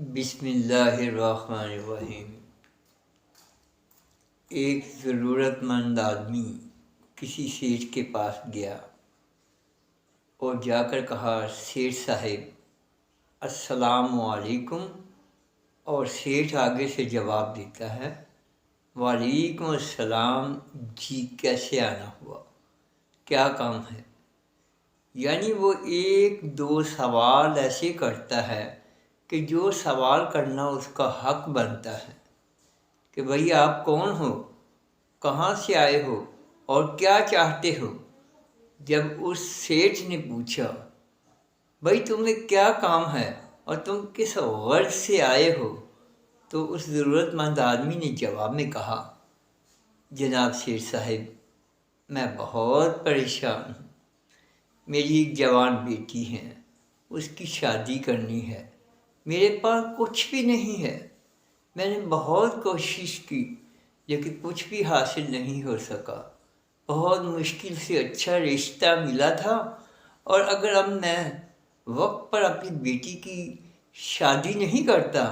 بسم اللہ الرحمن الرحیم۔ ایک ضرورت مند آدمی کسی سیٹھ کے پاس گیا اور جا کر کہا، سیٹھ صاحب السلام علیکم، اور سیٹھ آگے سے جواب دیتا ہے، وعلیکم السلام، جی کیسے آنا ہوا، کیا کام ہے؟ یعنی وہ ایک دو سوال ایسے کرتا ہے کہ جو سوال کرنا اس کا حق بنتا ہے کہ بھئی آپ کون ہو، کہاں سے آئے ہو اور کیا چاہتے ہو۔ جب اس سیٹھ نے پوچھا بھئی تمہیں کیا کام ہے اور تم کس غرض سے آئے ہو، تو اس ضرورت مند آدمی نے جواب میں کہا، جناب سیٹھ صاحب میں بہت پریشان ہوں، میری ایک جوان بیٹی ہے، اس کی شادی کرنی ہے، میرے پاس کچھ بھی نہیں ہے، میں نے بہت کوشش کی لیکن کچھ بھی حاصل نہیں ہو سکا، بہت مشکل سے اچھا رشتہ ملا تھا، اور اگر اب میں وقت پر اپنی بیٹی کی شادی نہیں کرتا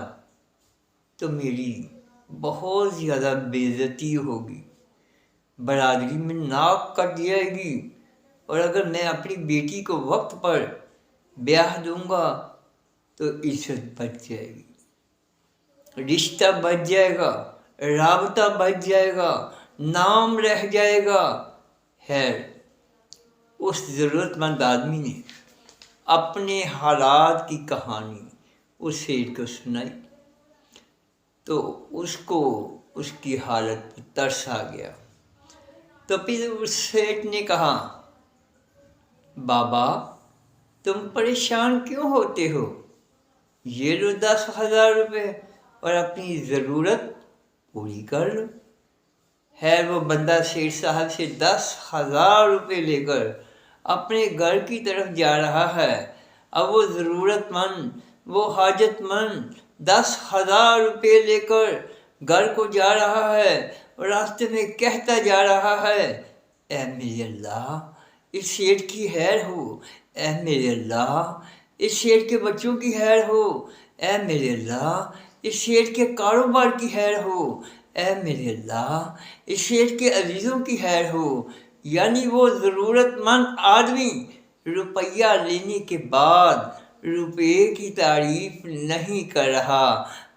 تو میری بہت زیادہ بے عزتی ہوگی، برادری میں ناک کٹ جائے گی، اور اگر میں اپنی بیٹی کو وقت پر بیاہ دوں گا تو عزت بچ جائے گی، رشتہ بچ جائے گا، رابطہ بچ جائے گا، نام رہ جائے گا۔ خیر، اس ضرورت مند آدمی نے اپنے حالات کی کہانی اس سیٹھ کو سنائی تو اس کو اس کی حالت پر ترس آ گیا۔ تو پھر اس سیٹھ نے کہا، بابا تم پریشان کیوں ہوتے ہو، یہ لو 10,000 روپے اور اپنی ضرورت پوری کر لو۔ خیر، وہ بندہ سیٹھ صاحب سے 10,000 روپے لے کر اپنے گھر کی طرف جا رہا ہے۔ اب وہ ضرورت مند، وہ حاجت مند 10,000 روپے لے کر گھر کو جا رہا ہے اور راستے میں کہتا جا رہا ہے، اے میرے اللہ اس سیٹھ کی خیر ہو، اے میرے اللہ اس سیٹھ کے بچوں کی خیر ہو، اے میرے اللہ اس سیٹھ کے کاروبار کی خیر ہو، اے میرے اللہ اس سیٹھ کے عزیزوں کی خیر ہو۔ یعنی وہ ضرورت مند آدمی روپیہ لینے کے بعد روپے کی تعریف نہیں کر رہا،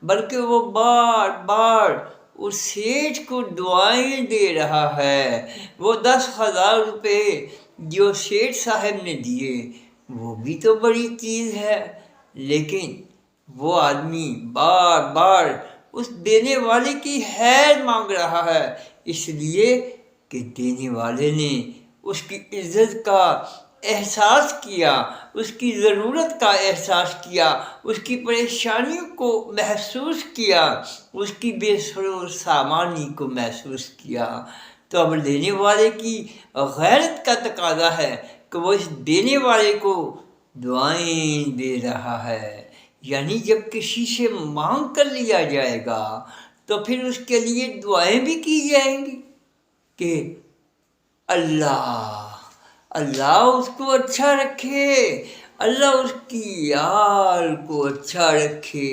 بلکہ وہ بار بار اس سیٹھ کو دعائیں دے رہا ہے۔ وہ 10,000 روپے جو سیٹھ صاحب نے دیے وہ بھی تو بڑی چیز ہے، لیکن وہ آدمی بار بار اس دینے والے کی خیر مانگ رہا ہے، اس لیے کہ دینے والے نے اس کی عزت کا احساس کیا، اس کی ضرورت کا احساس کیا، اس کی پریشانیوں کو محسوس کیا، اس کی بے سر و سامانی کو محسوس کیا۔ تو اب لینے والے کی غیرت کا تقاضا ہے کہ وہ اس دینے والے کو دعائیں دے رہا ہے۔ یعنی جب کسی سے مانگ کر لیا جائے گا تو پھر اس کے لیے دعائیں بھی کی جائیں گی کہ اللہ اس کو اچھا رکھے، اللہ اس کی حال کو اچھا رکھے،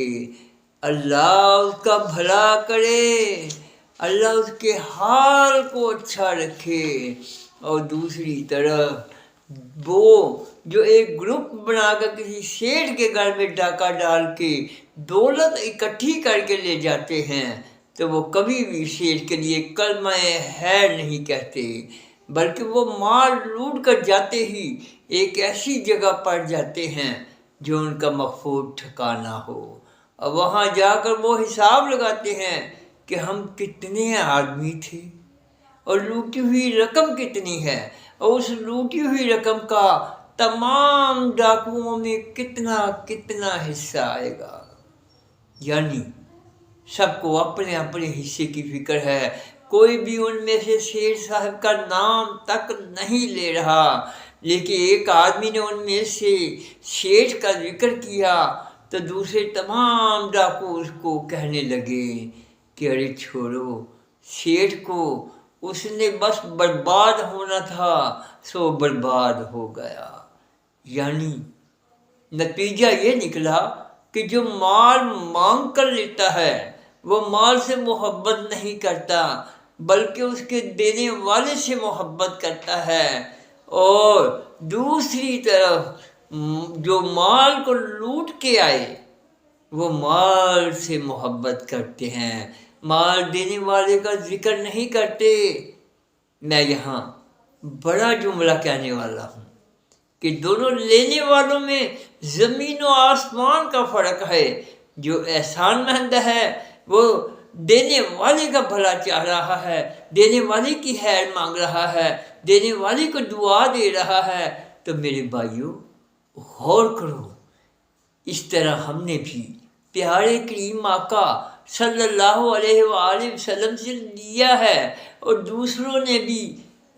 اللہ اس کا بھلا کرے، اللہ اس کے حال کو اچھا رکھے۔ اور دوسری طرف وہ جو ایک گروپ بنا کر کسی سیٹھ کے گھر میں ڈاکہ ڈال کے دولت اکٹھی کر کے لے جاتے ہیں تو وہ کبھی بھی سیٹھ کے لیے کلمہ خیر نہیں کہتے، بلکہ وہ مال لوٹ کر جاتے ہی ایک ایسی جگہ پر جاتے ہیں جو ان کا مخفوض ٹھکانہ ہو، اور وہاں جا کر وہ حساب لگاتے ہیں کہ ہم کتنے آدمی تھے اور لوٹی ہوئی رقم کتنی ہے، اور اس لوٹی ہوئی رقم کا تمام ڈاکوؤں میں کتنا حصہ آئے گا۔ یعنی سب کو اپنے اپنے حصے کی فکر ہے، کوئی بھی ان میں سے سیٹھ صاحب کا نام تک نہیں لے رہا، لیکن ایک آدمی نے ان میں سے سیٹھ کا ذکر کیا تو دوسرے تمام ڈاکو اس کو کہنے لگے کہ ارے چھوڑو، سیٹھ کو اس نے بس برباد ہونا تھا سو برباد ہو گیا۔ یعنی نتیجہ یہ نکلا کہ جو مال مانگ کر لیتا ہے وہ مال سے محبت نہیں کرتا بلکہ اس کے دینے والے سے محبت کرتا ہے، اور دوسری طرف جو مال کو لوٹ کے آئے وہ مال سے محبت کرتے ہیں، مال دینے والے کا ذکر نہیں کرتے۔ میں یہاں بڑا جملہ کہنے والا ہوں کہ دونوں لینے والوں میں زمین و آسمان کا فرق ہے۔ جو احسان مند ہے وہ دینے والے کا بھلا چاہ رہا ہے، دینے والے کی خیر مانگ رہا ہے، دینے والے کو دعا دے رہا ہے۔ تو میرے بھائیوں غور کرو، اس طرح ہم نے بھی پیارے کریم آقا صلی اللہ علیہ وآلہ وسلم سے لیا ہے، اور دوسروں نے بھی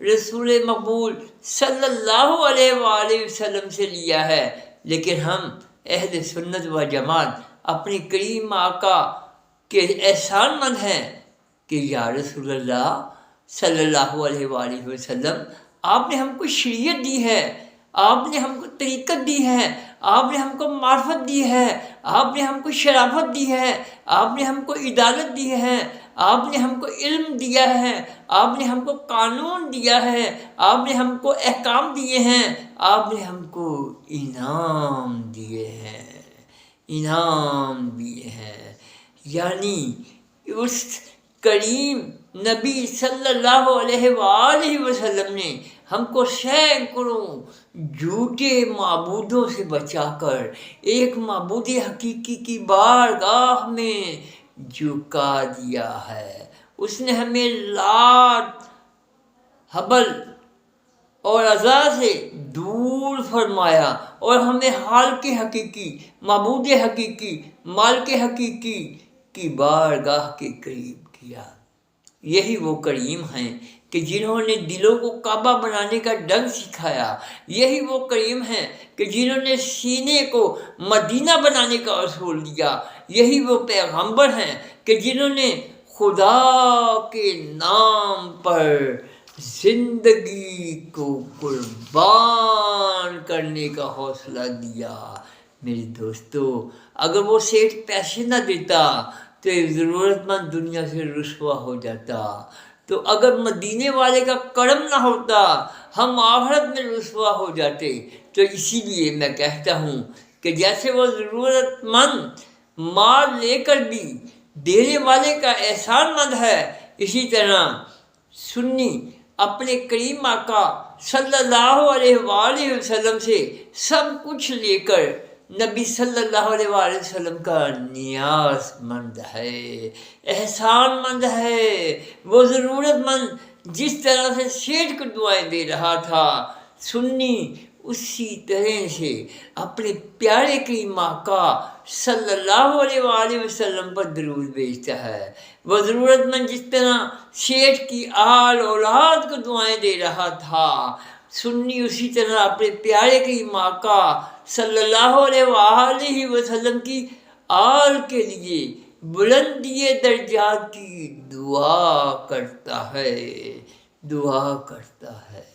رسول مقبول صلی اللہ علیہ وآلہ وسلم سے لیا ہے۔ لیکن ہم اہل سنت و جماعت اپنے کریم آقا کے احسان مند ہیں کہ یا رسول اللہ صلی اللہ علیہ وآلہ وسلم، آپ نے ہم کو شریعت دی ہے، آپ نے ہم کو طریقت دی ہے، آپ نے ہم کو معرفت دی ہے، آپ نے ہم کو شرافت دی ہے، آپ نے ہم کو عدالت دی ہے، آپ نے ہم کو علم دیا ہے، آپ نے ہم کو قانون دیا ہے، آپ نے ہم کو احکام دیے ہیں، آپ نے ہم کو انعام دیے ہیں، انعام دیے ہیں۔ یعنی اس کریم نبی صلی اللہ علیہ وآلہ وسلم نے ہم کو سینکڑوں جھوٹے معبودوں سے بچا کر ایک معبود حقیقی کی بارگاہ میں جھکا دیا ہے۔ اس نے ہمیں لات، حبل اور عزا سے دور فرمایا اور ہمیں حال کے حقیقی، معبود حقیقی، مالک حقیقی کی بارگاہ کے قریب کیا۔ یہی وہ کریم ہیں کہ جنہوں نے دلوں کو کعبہ بنانے کا ڈنگ سکھایا، یہی وہ کریم ہیں کہ جنہوں نے سینے کو مدینہ بنانے کا اصول دیا، یہی وہ پیغمبر ہیں کہ جنہوں نے خدا کے نام پر زندگی کو قربان کرنے کا حوصلہ دیا۔ میرے دوستو، اگر وہ سیٹھ پیسے نہ دیتا تو ایک ضرورت مند دنیا سے رسوا ہو جاتا، تو اگر مدینے والے کا کرم نہ ہوتا ہم آخرت میں رسوا ہو جاتے۔ تو اسی لیے میں کہتا ہوں کہ جیسے وہ ضرورت مند مال لے کر بھی دینے والے کا احسان مند ہے، اسی طرح سنی اپنے کریم آقا صلی اللہ علیہ وآلہ وسلم سے سب کچھ لے کر نبی صلی اللہ علیہ وآلہ وسلم کا نیاز مند ہے، احسان مند ہے۔ وہ ضرورت مند جس طرح سے سیٹھ کو دعائیں دے رہا تھا، سنی اسی طرح سے اپنے پیارے کریم آقا صلی اللہ علیہ وآلہ وسلم پر درود بھیجتا ہے۔ وہ ضرورت مند جس طرح سیٹھ کی آل اولاد کو دعائیں دے رہا تھا، سنی اسی طرح اپنے پیارے کریم آقا صلی اللہ علیہ وآلہ وسلم کی آل کے لیے بلندی درجات کی دعا کرتا ہے، دعا کرتا ہے۔